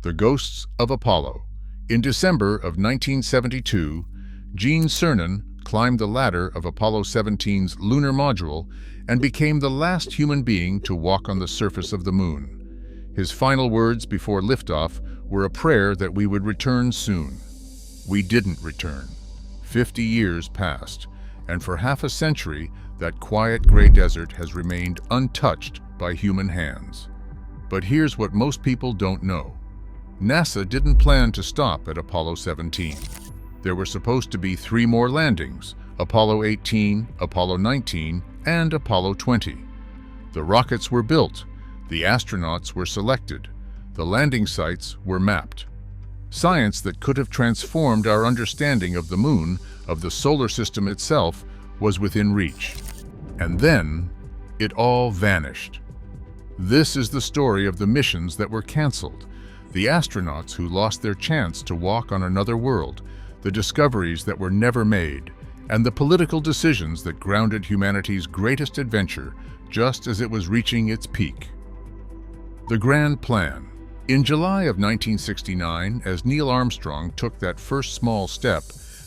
The Ghosts of Apollo. In December of 1972, Gene Cernan climbed the ladder of Apollo 17's lunar module and became the last human being to walk on the surface of the moon. His final words before liftoff were a prayer that we would return soon. We didn't return. 50 years passed, and for half a century, that quiet gray desert has remained untouched by human hands. But here's what most people don't know. NASA didn't plan to stop at Apollo 17. There were supposed to be 3 more landings: Apollo 18, Apollo 19, and Apollo 20. The rockets were built, the astronauts were selected, the landing sites were mapped. Science that could have transformed our understanding of the moon, of the solar system itself, was within reach. And then, it all vanished. This is the story of the missions that were canceled, the astronauts who lost their chance to walk on another world, the discoveries that were never made, and the political decisions that grounded humanity's greatest adventure just as it was reaching its peak. The Grand Plan. In July of 1969, as Neil Armstrong took that first small step,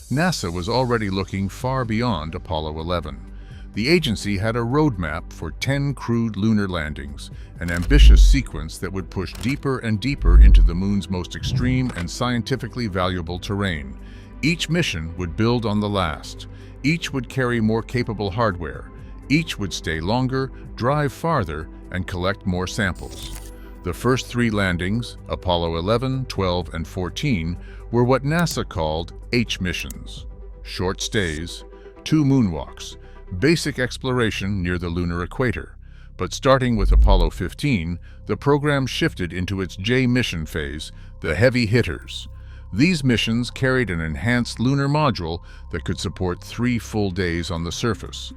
NASA was already looking far beyond Apollo 11. The agency had a roadmap for 10 crewed lunar landings, an ambitious sequence that would push deeper and deeper into the moon's most extreme and scientifically valuable terrain. Each mission would build on the last. Each would carry more capable hardware. Each would stay longer, drive farther, and collect more samples. The first 3 landings, Apollo 11, 12, and 14, were what NASA called H missions. Short stays, 2 moonwalks, basic exploration near the lunar equator. But starting with Apollo 15, the program shifted into its J mission phase, the heavy hitters. These missions carried an enhanced lunar module that could support 3 full days on the surface.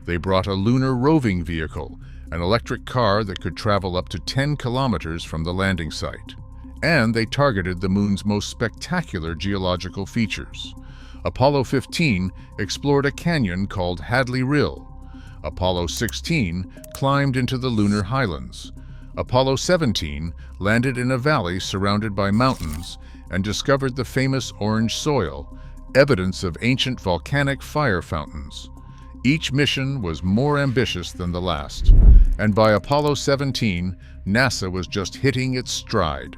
They brought a lunar roving vehicle, an electric car that could travel up to 10 kilometers from the landing site. And they targeted the moon's most spectacular geological features. Apollo 15 explored a canyon called Hadley Rill. Apollo 16 climbed into the lunar highlands. Apollo 17 landed in a valley surrounded by mountains and discovered the famous orange soil, evidence of ancient volcanic fire fountains. Each mission was more ambitious than the last, and by Apollo 17, NASA was just hitting its stride.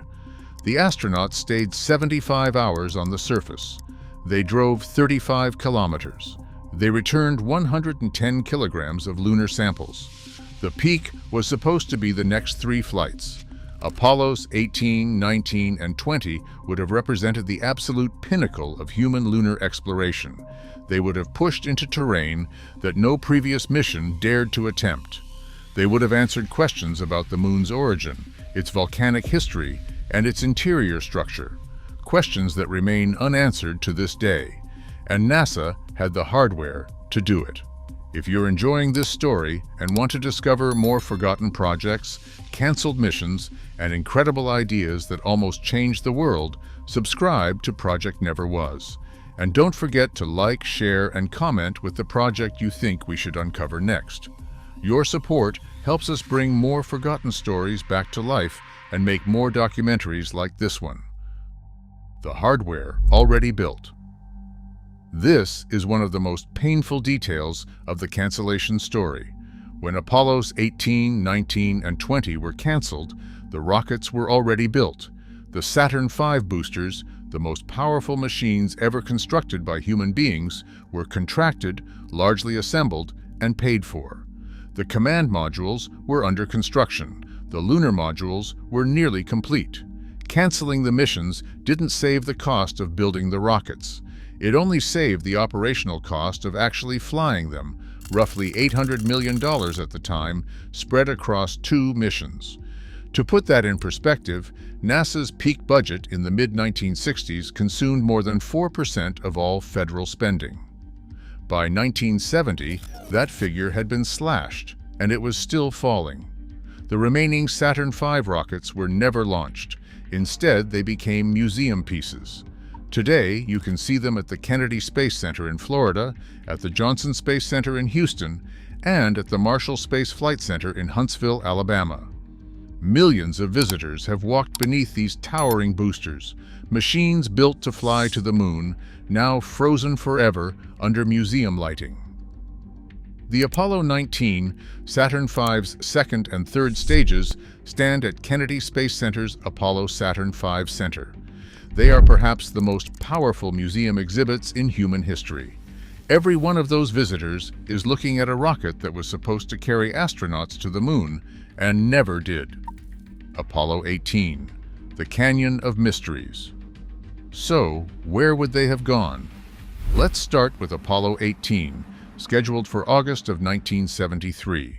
The astronauts stayed 75 hours on the surface. They drove 35 kilometers. They returned 110 kilograms of lunar samples. The peak was supposed to be the next 3 flights. Apollos 18, 19, and 20 would have represented the absolute pinnacle of human lunar exploration. They would have pushed into terrain that no previous mission dared to attempt. They would have answered questions about the moon's origin, its volcanic history, and its interior structure. Questions that remain unanswered to this day, and NASA had the hardware to do it. If you're enjoying this story and want to discover more forgotten projects, canceled missions, and incredible ideas that almost changed the world, subscribe to Project Never Was. And don't forget to like, share, and comment with the project you think we should uncover next. Your support helps us bring more forgotten stories back to life and make more documentaries like this one. The hardware already built. This is one of the most painful details of the cancellation story. When Apollos 18, 19, and 20 were canceled, the rockets were already built. The Saturn V boosters, the most powerful machines ever constructed by human beings, were contracted, largely assembled, and paid for. The command modules were under construction. The lunar modules were nearly complete. Canceling the missions didn't save the cost of building the rockets. It only saved the operational cost of actually flying them, roughly $800 million at the time, spread across 2 missions. To put that in perspective, NASA's peak budget in the mid-1960s consumed more than 4% of all federal spending. By 1970, that figure had been slashed, and it was still falling. The remaining Saturn V rockets were never launched. Instead, they became museum pieces. Today, you can see them at the Kennedy Space Center in Florida, at the Johnson Space Center in Houston, and at the Marshall Space Flight Center in Huntsville, Alabama. Millions of visitors have walked beneath these towering boosters, machines built to fly to the moon, now frozen forever under museum lighting. The Apollo 19, Saturn V's second and third stages stand at Kennedy Space Center's Apollo Saturn V Center. They are perhaps the most powerful museum exhibits in human history. Every one of those visitors is looking at a rocket that was supposed to carry astronauts to the moon and never did. Apollo 18, the Canyon of Mysteries. So, where would they have gone? Let's start with Apollo 18, scheduled for August of 1973.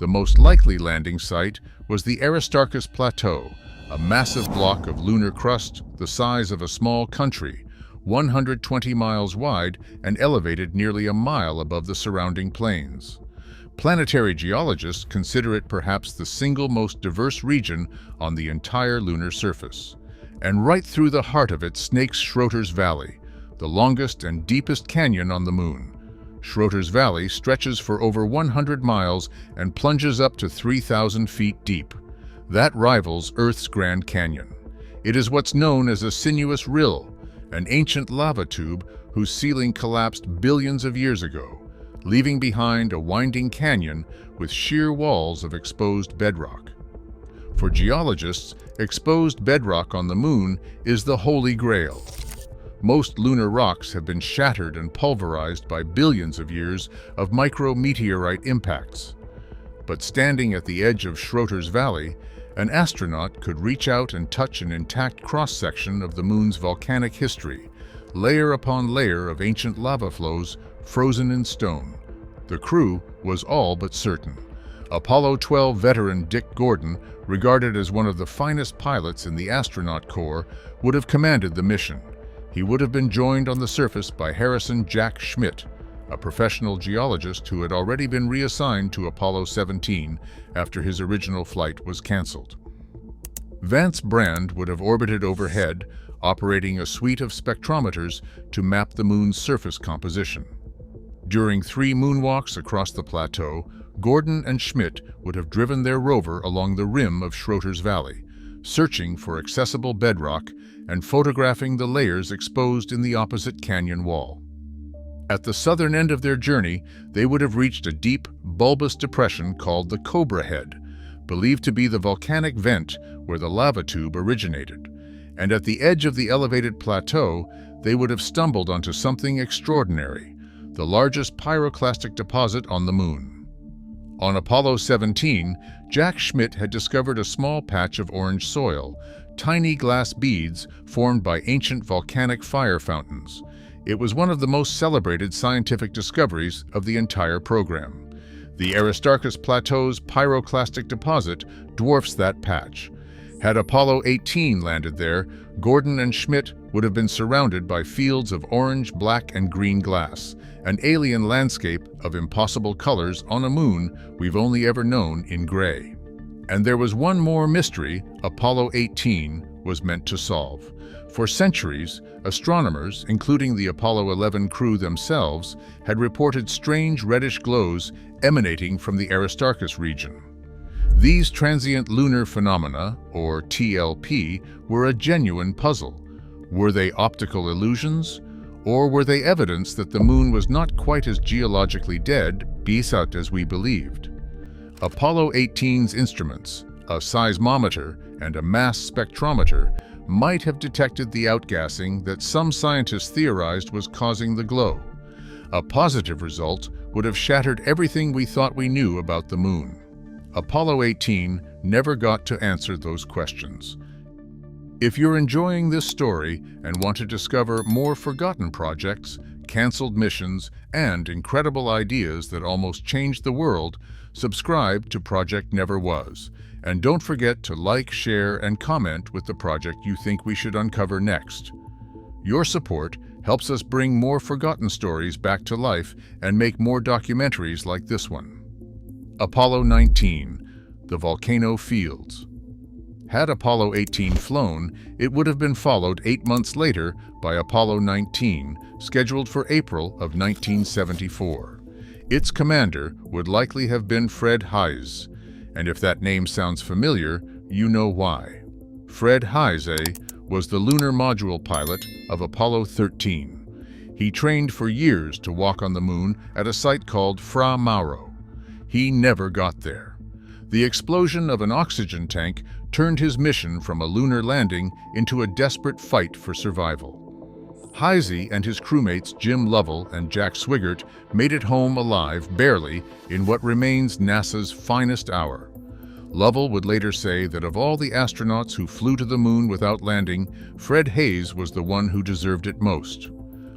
The most likely landing site was the Aristarchus Plateau, a massive block of lunar crust the size of a small country, 120 miles wide and elevated nearly a mile above the surrounding plains. Planetary geologists consider it perhaps the single most diverse region on the entire lunar surface. And right through the heart of it snakes Schroter's Valley, the longest and deepest canyon on the moon. Schroter's Valley stretches for over 100 miles and plunges up to 3,000 feet deep. That rivals Earth's Grand Canyon. It is what's known as a sinuous rill, an ancient lava tube whose ceiling collapsed billions of years ago, leaving behind a winding canyon with sheer walls of exposed bedrock. For geologists, exposed bedrock on the moon is the Holy Grail. Most lunar rocks have been shattered and pulverized by billions of years of micrometeorite impacts. But standing at the edge of Schroter's Valley, an astronaut could reach out and touch an intact cross-section of the moon's volcanic history, layer upon layer of ancient lava flows frozen in stone. The crew was all but certain. Apollo 12 veteran Dick Gordon, regarded as one of the finest pilots in the astronaut corps, would have commanded the mission. He would have been joined on the surface by Aristarchus Jack Schmitt, a professional geologist who had already been reassigned to Apollo 17 after his original flight was canceled. Vance Brand would have orbited overhead, operating a suite of spectrometers to map the moon's surface composition. During 3 moonwalks across the plateau, Gordon and Schmitt would have driven their rover along the rim of Schroter's Valley, searching for accessible bedrock and photographing the layers exposed in the opposite canyon wall. At the southern end of their journey, they would have reached a deep, bulbous depression called the Cobra Head, believed to be the volcanic vent where the lava tube originated. And at the edge of the elevated plateau, they would have stumbled onto something extraordinary, the largest pyroclastic deposit on the moon. On Apollo 17, Jack Schmitt had discovered a small patch of orange soil, tiny glass beads formed by ancient volcanic fire fountains. It was one of the most celebrated scientific discoveries of the entire program. The Aristarchus Plateau's pyroclastic deposit dwarfs that patch. Had Apollo 18 landed there, Gordon and Schmitt would have been surrounded by fields of orange, black, and green glass, an alien landscape of impossible colors on a moon we've only ever known in gray. And there was one more mystery Apollo 18 was meant to solve. For centuries, astronomers, including the Apollo 11 crew themselves, had reported strange reddish glows emanating from the Aristarchus region. These transient lunar phenomena, or TLP, were a genuine puzzle. Were they optical illusions? Or were they evidence that the moon was not quite as geologically dead, besat as we believed? Apollo 18's instruments, a seismometer and a mass spectrometer, might have detected the outgassing that some scientists theorized was causing the glow. A positive result would have shattered everything we thought we knew about the moon. Apollo 18 never got to answer those questions. If you're enjoying this story and want to discover more forgotten projects, canceled missions, and incredible ideas that almost changed the world, subscribe to Project Never Was. And don't forget to like, share, and comment with the project you think we should uncover next. Your support helps us bring more forgotten stories back to life and make more documentaries like this one. Apollo 19, the volcano fields. Had Apollo 18 flown, it would have been followed 8 months later by Apollo 19, scheduled for April of 1974. Its commander would likely have been Fred Haise, and if that name sounds familiar, you know why. Fred Heise was the lunar module pilot of Apollo 13. He trained for years to walk on the moon at a site called Fra Mauro. He never got there. The explosion of an oxygen tank turned his mission from a lunar landing into a desperate fight for survival. Heise and his crewmates Jim Lovell and Jack Swigert made it home alive, barely, in what remains NASA's finest hour. Lovell would later say that of all the astronauts who flew to the moon without landing, Fred Heise was the one who deserved it most.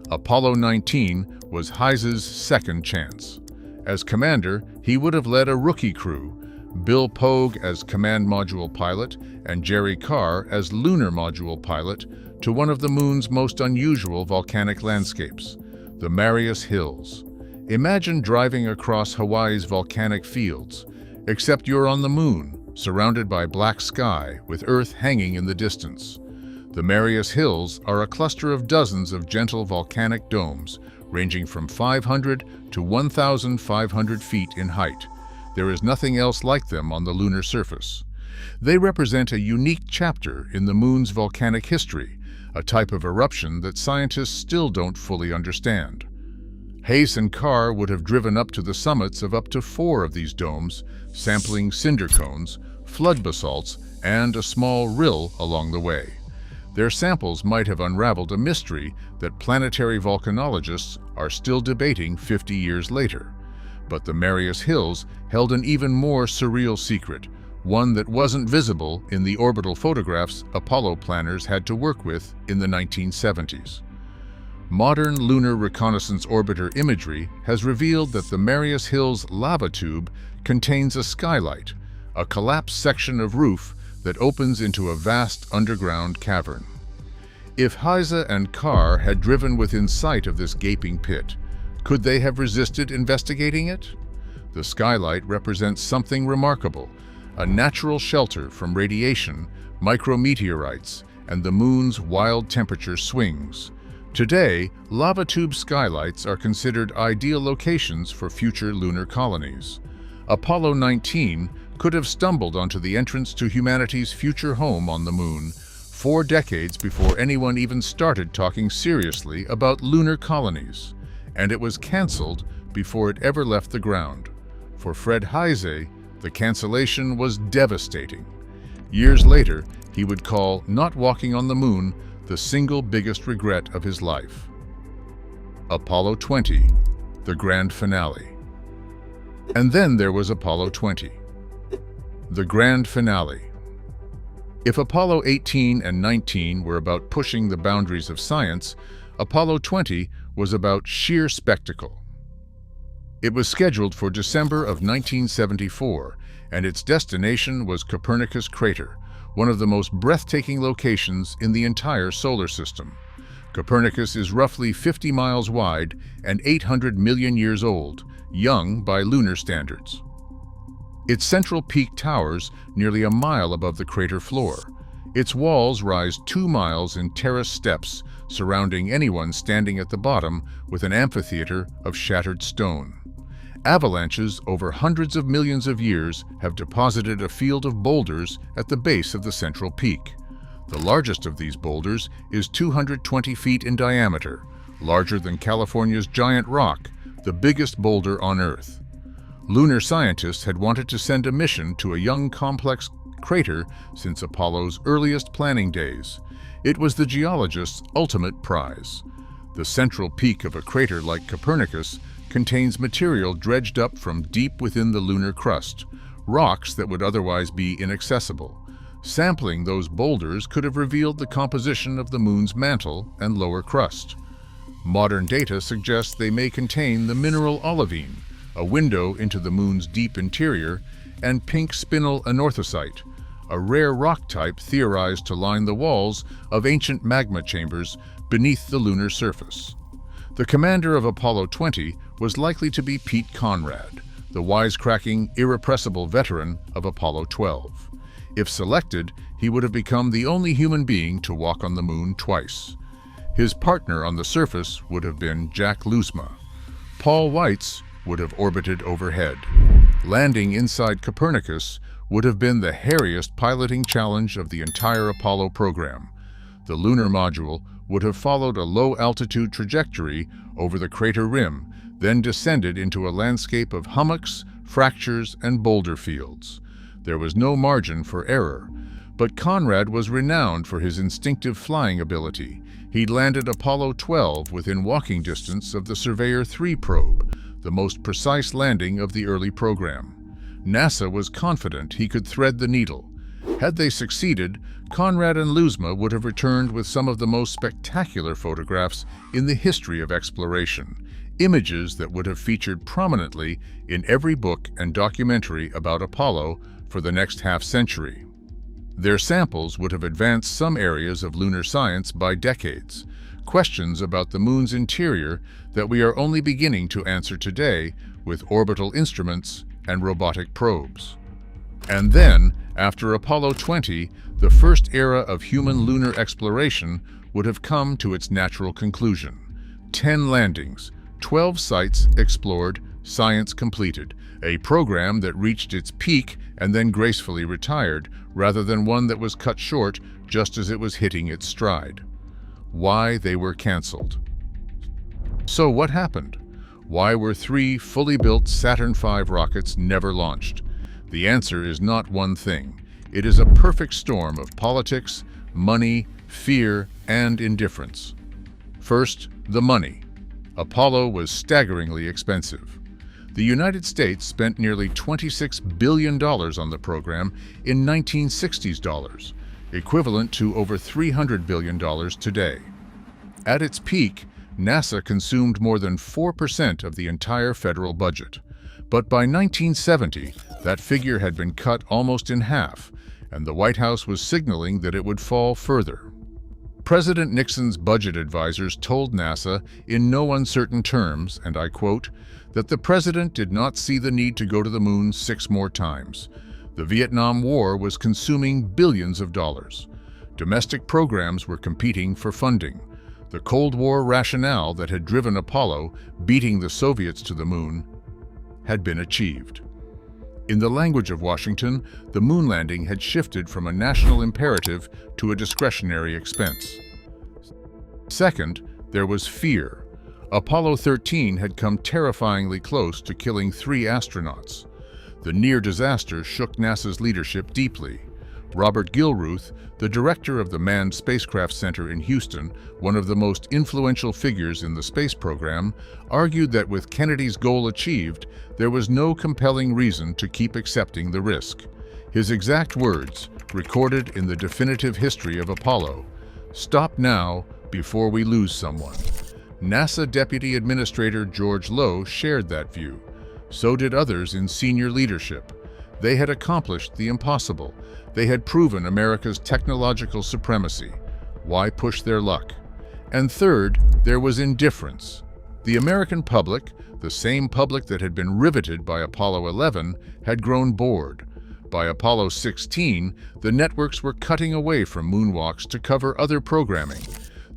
Apollo 19 was Heise's second chance. As commander, he would have led a rookie crew, Bill Pogue as command module pilot and Jerry Carr as lunar module pilot, to one of the moon's most unusual volcanic landscapes, the Marius Hills. Imagine driving across Hawaii's volcanic fields, except you're on the moon, surrounded by black sky with Earth hanging in the distance. The Marius Hills are a cluster of dozens of gentle volcanic domes, ranging from 500 to 1,500 feet in height. There is nothing else like them on the lunar surface. They represent a unique chapter in the moon's volcanic history, a type of eruption that scientists still don't fully understand. Heise and Carr would have driven up to the summits of up to 4 of these domes, sampling cinder cones, flood basalts, and a small rill along the way. Their samples might have unraveled a mystery that planetary volcanologists are still debating 50 years later. But the Marius Hills held an even more surreal secret, one that wasn't visible in the orbital photographs Apollo planners had to work with in the 1970s. Modern lunar reconnaissance orbiter imagery has revealed that the Marius Hills lava tube contains a skylight, a collapsed section of roof that opens into a vast underground cavern. If Heise and Carr had driven within sight of this gaping pit, could they have resisted investigating it? The skylight represents something remarkable, a natural shelter from radiation, micrometeorites, and the moon's wild temperature swings. Today, lava tube skylights are considered ideal locations for future lunar colonies. Apollo 19 could have stumbled onto the entrance to humanity's future home on the moon 4 decades before anyone even started talking seriously about lunar colonies, and it was cancelled before it ever left the ground. For Fred Heise, the cancellation was devastating. Years later, he would call not walking on the moon the single biggest regret of his life. Apollo 20, the grand finale. And then there was Apollo 20, the grand finale. If Apollo 18 and 19 were about pushing the boundaries of science, Apollo 20 was about sheer spectacle. It was scheduled for December of 1974, and its destination was Copernicus Crater, one of the most breathtaking locations in the entire solar system. Copernicus is roughly 50 miles wide and 800 million years old, young by lunar standards. Its central peak towers nearly a mile above the crater floor. Its walls rise 2 miles in terrace steps, surrounding anyone standing at the bottom with an amphitheater of shattered stone. Avalanches over hundreds of millions of years have deposited a field of boulders at the base of the central peak. The largest of these boulders is 220 feet in diameter, larger than California's Giant Rock, the biggest boulder on Earth. Lunar scientists had wanted to send a mission to a young, complex crater since Apollo's earliest planning days. It was the geologist's ultimate prize. The central peak of a crater like Copernicus contains material dredged up from deep within the lunar crust, rocks that would otherwise be inaccessible. Sampling those boulders could have revealed the composition of the moon's mantle and lower crust. Modern data suggests they may contain the mineral olivine, a window into the moon's deep interior, and pink spinel anorthosite, a rare rock type theorized to line the walls of ancient magma chambers beneath the lunar surface. The commander of Apollo 20 was likely to be Pete Conrad, the wisecracking, irrepressible veteran of Apollo 12. If selected, he would have become the only human being to walk on the moon twice. His partner on the surface would have been Jack Lousma. Paul Weitz would have orbited overhead. Landing inside Copernicus would have been the hairiest piloting challenge of the entire Apollo program. The lunar module would have followed a low-altitude trajectory over the crater rim, then descended into a landscape of hummocks, fractures, and boulder fields. There was no margin for error, but Conrad was renowned for his instinctive flying ability. He'd landed Apollo 12 within walking distance of the Surveyor 3 probe, the most precise landing of the early program. NASA was confident he could thread the needle. Had they succeeded, Conrad and Luzma would have returned with some of the most spectacular photographs in the history of exploration, images that would have featured prominently in every book and documentary about Apollo for the next half-century. Their samples would have advanced some areas of lunar science by decades, questions about the moon's interior that we are only beginning to answer today with orbital instruments and robotic probes. And then, after Apollo 20, the first era of human lunar exploration would have come to its natural conclusion. 10 landings, 12 sites explored, science completed, a program that reached its peak and then gracefully retired, rather than one that was cut short just as it was hitting its stride. Why they were canceled. So what happened? Why were 3 fully built Saturn V rockets never launched? The answer is not one thing. It is a perfect storm of politics, money, fear, and indifference. First, the money. Apollo was staggeringly expensive. The United States spent nearly $26 billion on the program in 1960s dollars, equivalent to over $300 billion today. At its peak, NASA consumed more than 4% of the entire federal budget. But by 1970, that figure had been cut almost in half, and the White House was signaling that it would fall further. President Nixon's budget advisors told NASA in no uncertain terms, and I quote, that the president did not see the need to go to the moon 6 more times. The Vietnam War was consuming billions of dollars. Domestic programs were competing for funding. The Cold War rationale that had driven Apollo, beating the Soviets to the moon, had been achieved. In the language of Washington, the moon landing had shifted from a national imperative to a discretionary expense. Second, there was fear. Apollo 13 had come terrifyingly close to killing 3 astronauts. The near disaster shook NASA's leadership deeply. Robert Gilruth, the director of the Manned Spacecraft Center in Houston, one of the most influential figures in the space program, argued that with Kennedy's goal achieved, there was no compelling reason to keep accepting the risk. His exact words, recorded in the definitive history of Apollo, "Stop now before we lose someone." NASA Deputy Administrator George Low shared that view. So did others in senior leadership. They had accomplished the impossible. They had proven America's technological supremacy. Why push their luck? And third, there was indifference. The American public, the same public that had been riveted by Apollo 11, had grown bored. By Apollo 16, the networks were cutting away from moonwalks to cover other programming.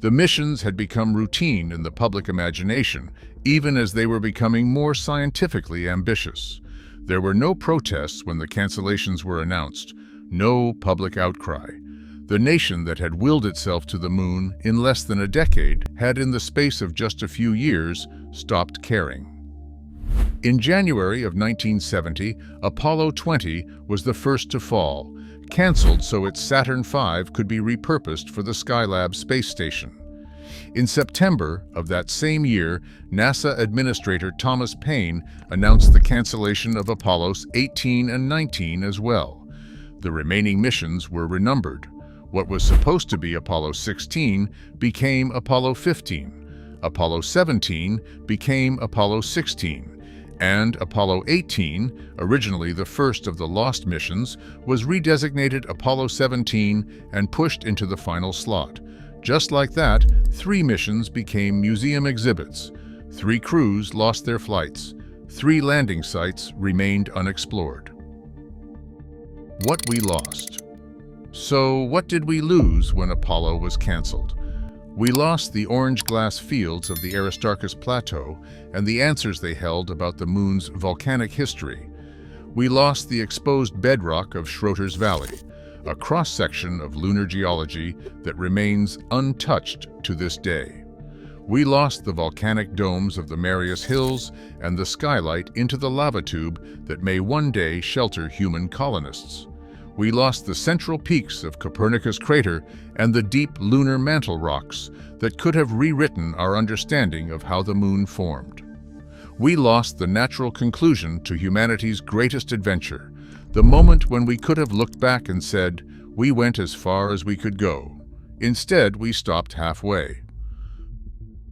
The missions had become routine in the public imagination, even as they were becoming more scientifically ambitious. There were no protests when the cancellations were announced, no public outcry. The nation that had willed itself to the moon in less than a decade had, in the space of just a few years, stopped caring. In January of 1970, Apollo 20 was the first to fall, canceled so its Saturn V could be repurposed for the Skylab space station. In September of that same year, NASA Administrator Thomas Paine announced the cancellation of Apollos 18 and 19 as well. The remaining missions were renumbered. What was supposed to be Apollo 16 became Apollo 15. Apollo 17 became Apollo 16. And Apollo 18, originally the first of the lost missions, was redesignated Apollo 17 and pushed into the final slot. Just like that, 3 missions became museum exhibits. 3 crews lost their flights. 3 landing sites remained unexplored. What we lost. So what did we lose when Apollo was canceled? We lost the orange glass fields of the Aristarchus Plateau and the answers they held about the moon's volcanic history. we lost the exposed bedrock of Schroter's Valley, a cross-section of lunar geology that remains untouched to this day. We lost the volcanic domes of the Marius Hills and the skylight into the lava tube that may one day shelter human colonists. We lost the central peaks of Copernicus crater and the deep lunar mantle rocks that could have rewritten our understanding of how the moon formed. We lost the natural conclusion to humanity's greatest adventure, the moment when we could have looked back and said, we went as far as we could go. Instead, we stopped halfway.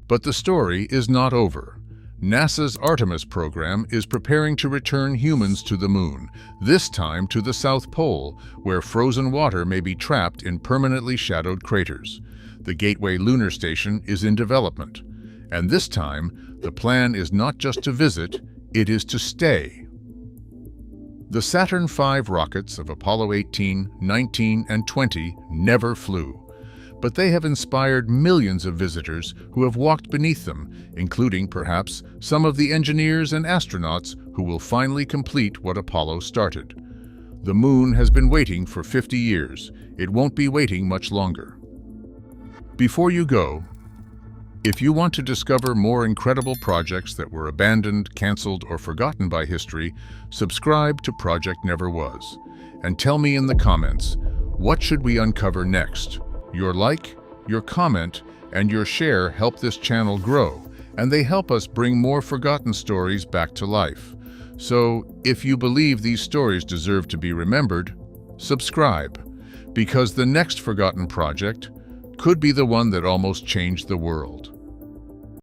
But the story is not over. NASA's Artemis program is preparing to return humans to the moon, this time to the South Pole, where frozen water may be trapped in permanently shadowed craters. The Gateway lunar station is in development, and this time, the plan is not just to visit, it is to stay. The Saturn V rockets of Apollo 18, 19, and 20 never flew, but they have inspired millions of visitors who have walked beneath them, including, perhaps, some of the engineers and astronauts who will finally complete what Apollo started. The moon has been waiting for 50 years. It won't be waiting much longer. Before you go, if you want to discover more incredible projects that were abandoned, canceled, or forgotten by history, subscribe to Project Never Was. And tell me in the comments, what should we uncover next? Your like, your comment, and your share help this channel grow, and they help us bring more forgotten stories back to life. So, if you believe these stories deserve to be remembered, subscribe, because the next forgotten project could be the one that almost changed the world.